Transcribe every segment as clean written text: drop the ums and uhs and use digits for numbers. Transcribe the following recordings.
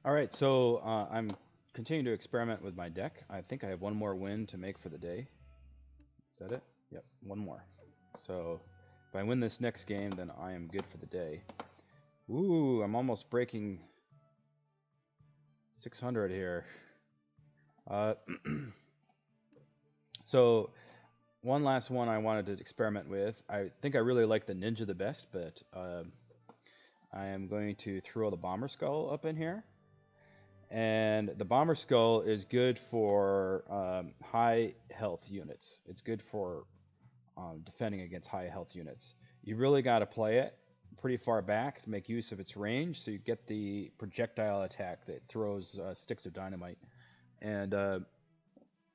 All right, so I'm continuing to experiment with my deck. I think I have one more win to make for the day. Is that it? Yep, one more. So if I win this next game, then I am good for the day. Ooh, I'm almost breaking 600 here. Uh, so one last one I wanted to experiment with. I think I really like the Ninja the best, but I am going to throw the Bomberskull up in here. And the Bomberskull is good for high health units. It's good for defending against high health units. You really got to play it pretty far back to make use of its range, so you get the projectile attack that throws sticks of dynamite. And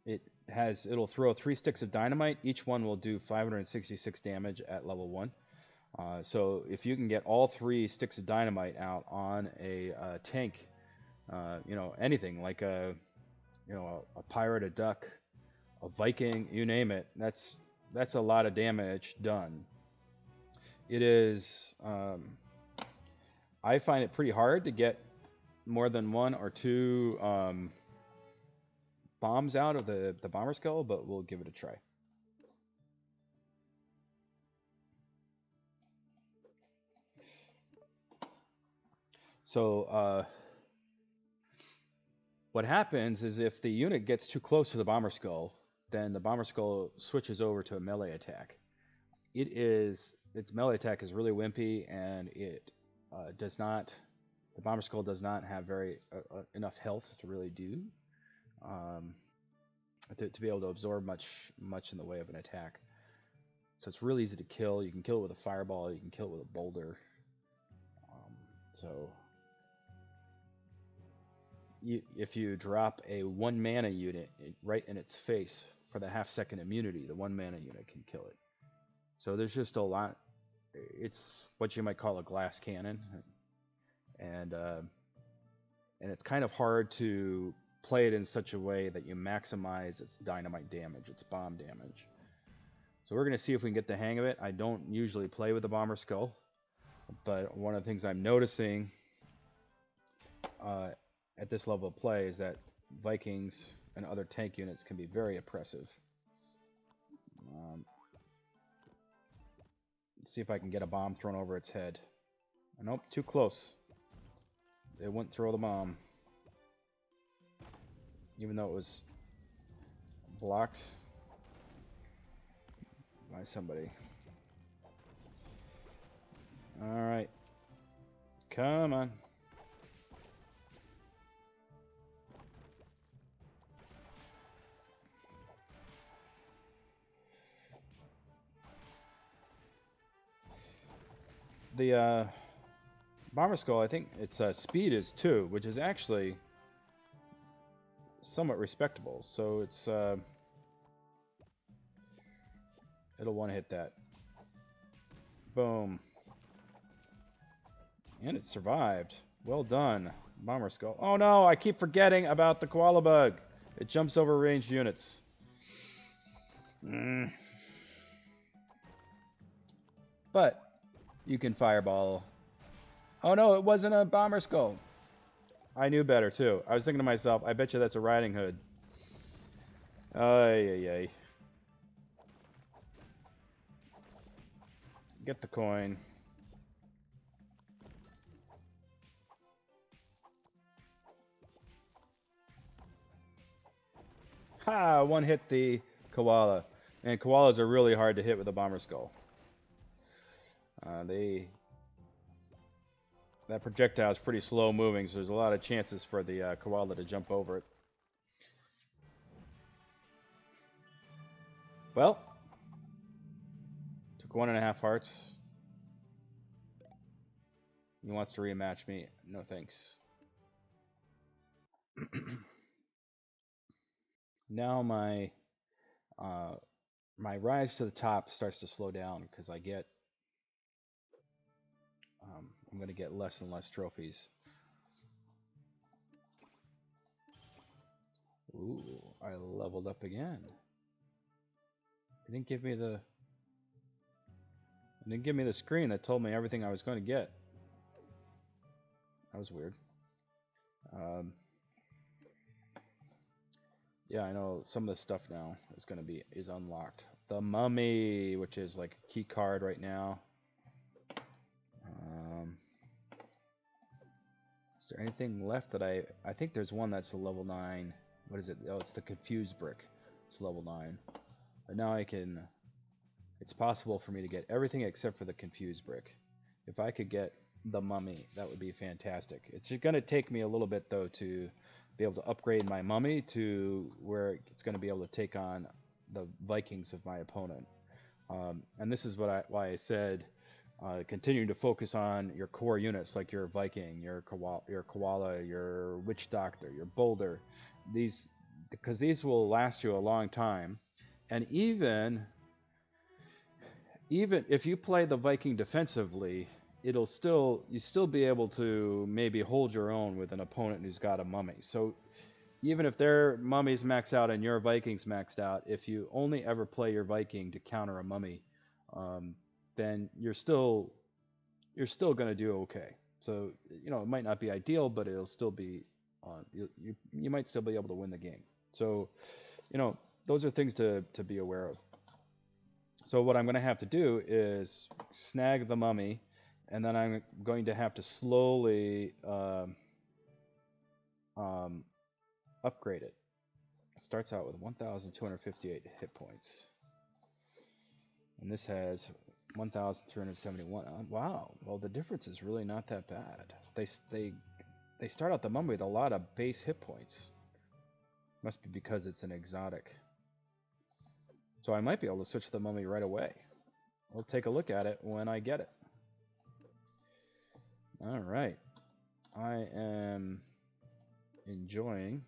it'll throw 3 sticks of dynamite. Each one will do 566 damage at level 1. So if you can get all 3 sticks of dynamite out on a tank, anything like a pirate, a duck, a Viking, you name it. That's a lot of damage done. It is. I find it pretty hard to get more than 1 or 2 bombs out of the Bomberskull, but we'll give it a try. So what happens is if the unit gets too close to the Bomberskull, then the Bomberskull switches over to a melee attack. Its melee attack is really wimpy, and it does not. The Bomberskull does not have very enough health to really do to be able to absorb much in the way of an attack. So it's really easy to kill. You can kill it with a fireball. You can kill it with a boulder. So if you drop a 1 mana unit right in its face for the half-second immunity, the 1 mana unit can kill it. So there's just a lot. It's what you might call a glass cannon, and it's kind of hard to play it in such a way that you maximize its dynamite damage, its bomb damage. So we're going to see if we can get the hang of it. I don't usually play with the Bomberskull, but one of the things I'm noticing at this level of play is that Vikings and other tank units can be very oppressive. Let's see if I can get a bomb thrown over its head. Nope, too close. It wouldn't throw the bomb, even though it was blocked by somebody. Alright. Come on. The Bomberskull, I think its speed is 2, which is actually somewhat respectable. So it's it'll one-hit that. Boom. And it survived. Well done, Bomberskull. Oh no, I keep forgetting about the koala bug. It jumps over ranged units. But you can fireball. Oh no, it wasn't a Bomberskull. I knew better too. I was thinking to myself, I bet you that's a Riding Hood. Ay, ay, ay. Get the coin. Ha! One hit the koala. And koalas are really hard to hit with a Bomberskull. That projectile is pretty slow moving, so there's a lot of chances for the koala to jump over it. Well, took 1.5 hearts. He wants to rematch me. No thanks. Now my rise to the top starts to slow down because I'm going to get less and less trophies. Ooh, I leveled up again. It didn't give me the screen that told me everything I was going to get. That was weird. Um, yeah, I know some of the stuff now is unlocked. The Mummy, which is like a key card right now. Um, is there anything left that I think there's one that's a level 9. What is it? Oh, it's the Confused Brick. It's level 9. But now it's possible for me to get everything except for the Confused Brick. If I could get the Mummy, that would be fantastic. It's just going to take me a little bit, though, to be able to upgrade my Mummy to where it's going to be able to take on the Vikings of my opponent. And this is why I said continuing to focus on your core units like your Viking, your Koala, your Witch Doctor, your Boulder. Because these will last you a long time. And even if you play the Viking defensively, you'll still be able to maybe hold your own with an opponent who's got a Mummy. So even if their Mummy's maxed out and your Viking's maxed out, if you only ever play your Viking to counter a Mummy, then you're still going to do okay. So it might not be ideal, but it'll still be you might still be able to win the game. So those are things to be aware of. So what I'm going to have to do is snag the Mummy, and then I'm going to have to slowly upgrade it. It starts out with 1,258 hit points. And this has 1,371. Wow. Well, the difference is really not that bad. They start out the Mummy with a lot of base hit points. Must be because it's an exotic. So I might be able to switch to the Mummy right away. We'll take a look at it when I get it. All right. I am enjoying...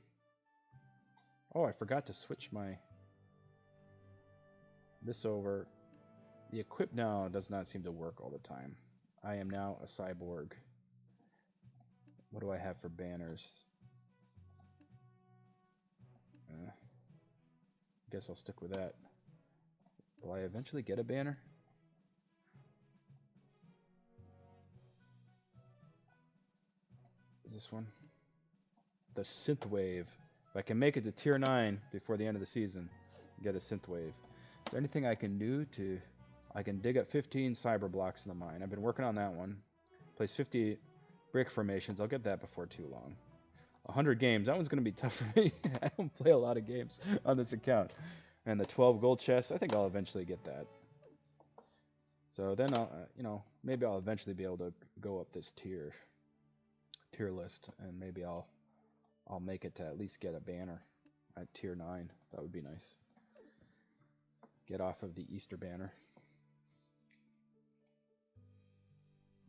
Oh, I forgot to switch this over. The equip now does not seem to work all the time. I am now a cyborg. What do I have for banners? I guess I'll stick with that. Will I eventually get a banner? Is this one? The Synthwave. If I can make it to tier 9 before the end of the season, get a Synthwave. Is there anything I can do to... I can dig up 15 cyber blocks in the mine. I've been working on that one. Place 50 brick formations. I'll get that before too long. 100 games. That one's going to be tough for me. I don't play a lot of games on this account. And the 12 gold chests. I think I'll eventually get that. So then I'll, maybe I'll eventually be able to go up this tier list, and maybe I'll make it to at least get a banner at tier 9. That would be nice. Get off of the Easter banner.